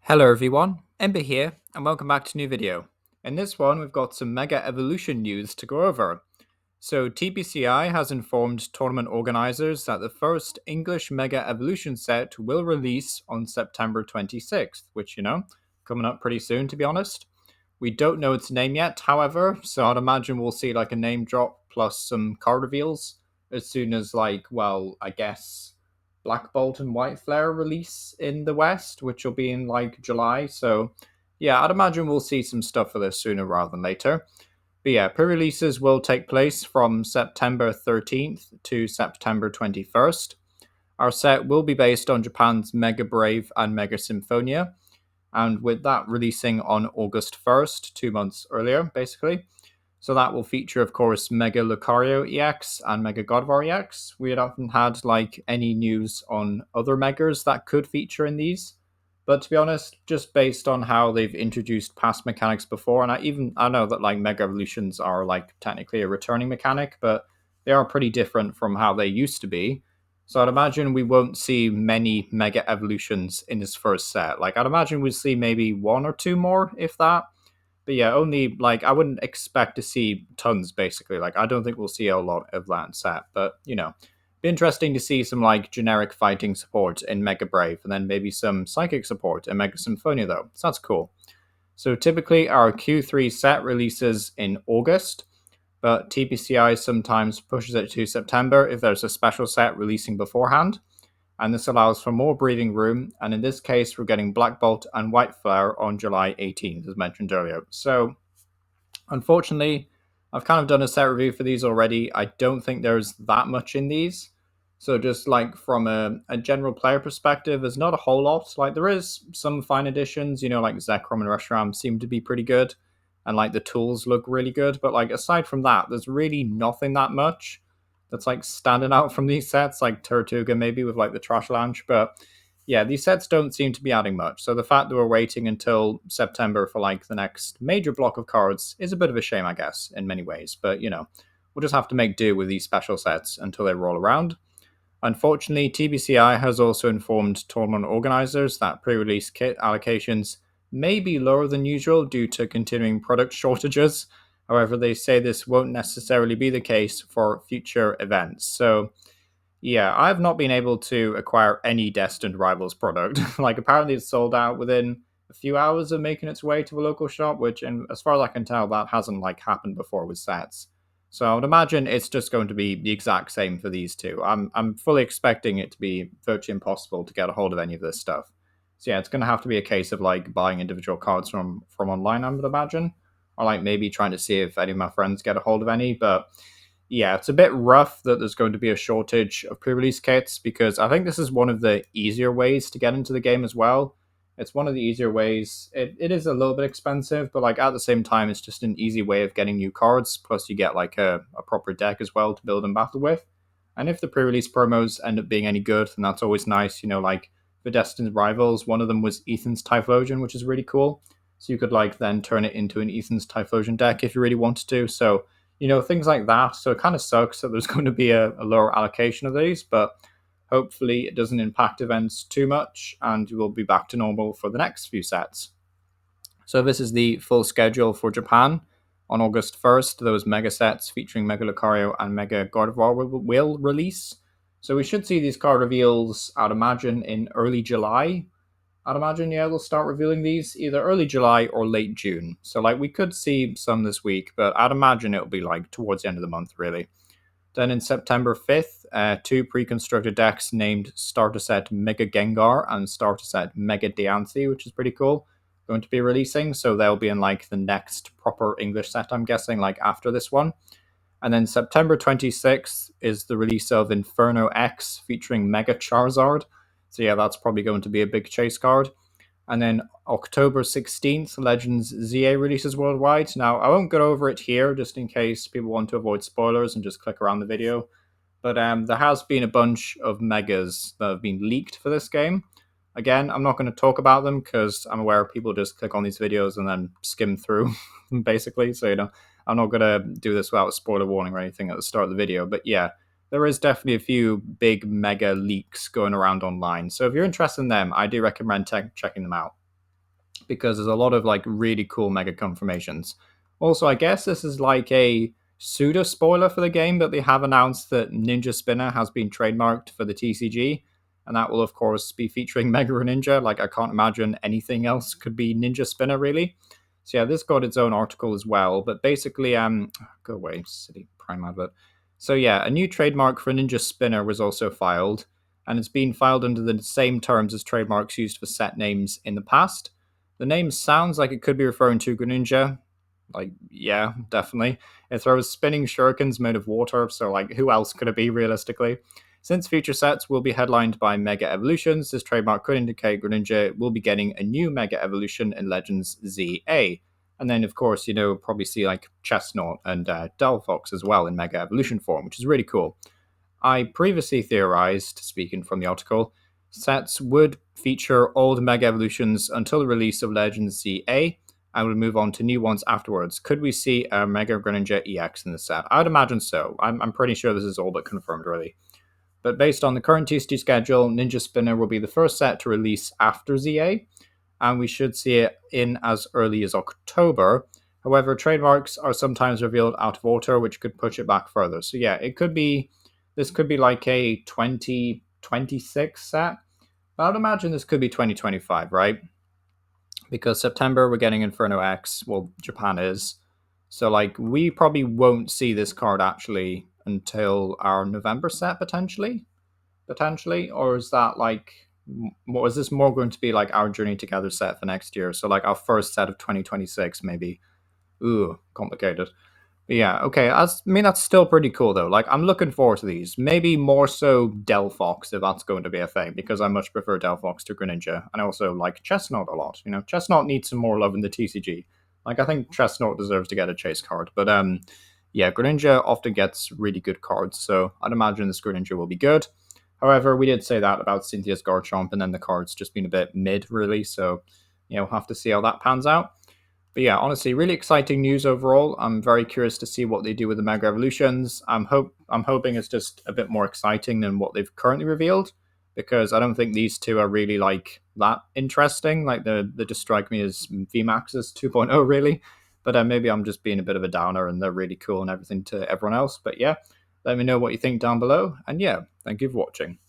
Hello everyone, Ember here, and welcome back to a new video. In this one, we've got some Mega Evolution news to go over. So TPCI has informed tournament organizers that the first English Mega Evolution set will release on September 26th, which, coming up pretty soon to be honest. We don't know its name yet, however, so I'd imagine we'll see like a name drop plus some card reveals as soon as I guess Black Bolt and White Flare release in the West, which will be in like July. So yeah, I'd imagine we'll see some stuff for this sooner rather than later. But yeah, pre-releases will take place from September 13th to September 21st. Our set will be based on Japan's Mega Brave and Mega Symphonia, and with that releasing on August 1st, 2 months earlier, basically. So that will feature, of course, Mega Lucario EX and Mega Godvar EX. We had often had like any news on other Megas that could feature in these. But to be honest, just based on how they've introduced past mechanics before, and I know that like Mega Evolutions are like technically a returning mechanic, but they are pretty different from how they used to be. So I'd imagine we won't see many Mega Evolutions in this first set. Like I'd imagine we'd see maybe one or two more, if that. But yeah, only like I wouldn't expect to see tons basically. Like I don't think we'll see a lot of that set, but be interesting to see some like generic fighting support in Mega Brave and then maybe some psychic support in Mega Symphonia though. So that's cool. So typically our Q3 set releases in August, but TPCI sometimes pushes it to September if there's a special set releasing beforehand, and this allows for more breathing room, and in this case we're getting Black Bolt and White Flare on July 18th, as mentioned earlier. So, unfortunately, I've kind of done a set review for these already. I don't think there's that much in these. So just like from a general player perspective, there's not a whole lot. Like there is some fine additions, like Zekrom and Reshiram seem to be pretty good, and like the tools look really good. But like aside from that, there's really nothing that much that's like standing out from these sets, like Tortuga maybe with like the Trash Launch. But yeah, these sets don't seem to be adding much. So the fact that we're waiting until September for like the next major block of cards is a bit of a shame, I guess, in many ways. But we'll just have to make do with these special sets until they roll around. Unfortunately, TBCI has also informed tournament organizers that pre-release kit allocations may be lower than usual due to continuing product shortages. However, they say this won't necessarily be the case for future events. So, yeah, I've not been able to acquire any Destined Rivals product. Like, apparently it's sold out within a few hours of making its way to a local shop, which, and as far as I can tell, that hasn't like happened before with sets. So I would imagine it's just going to be the exact same for these two. I'm fully expecting it to be virtually impossible to get a hold of any of this stuff. So yeah, it's going to have to be a case of like buying individual cards from online, I would imagine, or like maybe trying to see if any of my friends get a hold of any. But yeah, it's a bit rough that there's going to be a shortage of pre-release kits because I think this is one of the easier ways to get into the game as well. It's one of the easier ways. It is a little bit expensive, but like at the same time, it's just an easy way of getting new cards. Plus, you get like a proper deck as well to build and battle with. And if the pre-release promos end up being any good, then that's always nice. Like for Destined Rivals, one of them was Ethan's Typhlosion, which is really cool. So you could like then turn it into an Ethan's Typhlosion deck if you really wanted to. So things like that. So it kind of sucks that there's going to be a lower allocation of these, but hopefully it doesn't impact events too much and we'll be back to normal for the next few sets. So this is the full schedule for Japan. On August 1st, those mega sets featuring Mega Lucario and Mega Gardevoir will release. So we should see these card reveals, I'd imagine, in early July. I'd imagine, yeah, they'll start revealing these either early July or late June. So, like, we could see some this week, but I'd imagine it'll be, like, towards the end of the month, really. Then in September 5th, two pre-constructed decks named Starter Set Mega Gengar and Starter Set Mega Diancie, which is pretty cool, going to be releasing. So they'll be in, like, the next proper English set, I'm guessing, like, after this one. And then September 26th is the release of Inferno X featuring Mega Charizard. So yeah, that's probably going to be a big chase card. And then October 16th, Legends ZA releases worldwide. Now, I won't go over it here just in case people want to avoid spoilers and just click around the video. But there has been a bunch of Megas that have been leaked for this game. Again, I'm not going to talk about them because I'm aware people just click on these videos and then skim through, basically. So, I'm not going to do this without a spoiler warning or anything at the start of the video. But yeah, there is definitely a few big mega leaks going around online. So if you're interested in them, I do recommend checking them out. because there's a lot of like really cool mega confirmations. Also, I guess this is like a pseudo spoiler for the game, but they have announced that Ninja Spinner has been trademarked for the TCG, and that will of course be featuring Mega Ninja. Like I can't imagine anything else could be Ninja Spinner really. So yeah, this got its own article as well. But basically, go away, City Prime advert. So yeah, a new trademark for Ninja Spinner was also filed, and it's been filed under the same terms as trademarks used for set names in the past. The name sounds like it could be referring to Greninja. Like, yeah, definitely. It throws spinning shurikens made of water, so like, who else could it be realistically? Since future sets will be headlined by Mega Evolutions, this trademark could indicate Greninja will be getting a new Mega Evolution in Legends ZA. And then, of course, probably see like Chestnut and Delphox as well in Mega Evolution form, which is really cool. I previously theorized, speaking from the article, sets would feature old Mega Evolutions until the release of Legends ZA, and would move on to new ones afterwards. Could we see a Mega Greninja EX in the set? I would imagine so. I'm pretty sure this is all but confirmed, really. But based on the current TCG schedule, Ninja Spinner will be the first set to release after ZA, and we should see it in as early as October. However, trademarks are sometimes revealed out of order, which could push it back further. So yeah, this could be like a 2026 set. But I'd imagine this could be 2025, right? Because September we're getting Inferno X. Well, Japan is. So like we probably won't see this card actually until our November set potentially, or is that like is this more going to be like our Journey Together set for next year? So like our first set of 2026 maybe. Ooh, complicated. But yeah, okay. That's still pretty cool though. Like, I'm looking forward to these. Maybe more so Delphox if that's going to be a thing, because I much prefer Delphox to Greninja, and I also like Chestnut a lot. Chestnut needs some more love in the TCG. Like, I think Chestnut deserves to get a chase card, but yeah, Greninja often gets really good cards, so I'd imagine this Greninja will be good. However, we did say that about Cynthia's Garchomp, and then the card's just been a bit mid, really. So, we'll have to see how that pans out. But yeah, honestly, really exciting news overall. I'm very curious to see what they do with the Mega Evolutions. I'm hoping it's just a bit more exciting than what they've currently revealed, because I don't think these two are really like that interesting. Like they just strike me as VMAXs 2.0 really. But maybe I'm just being a bit of a downer, and they're really cool and everything to everyone else. But yeah, let me know what you think down below. And yeah, thank you for watching.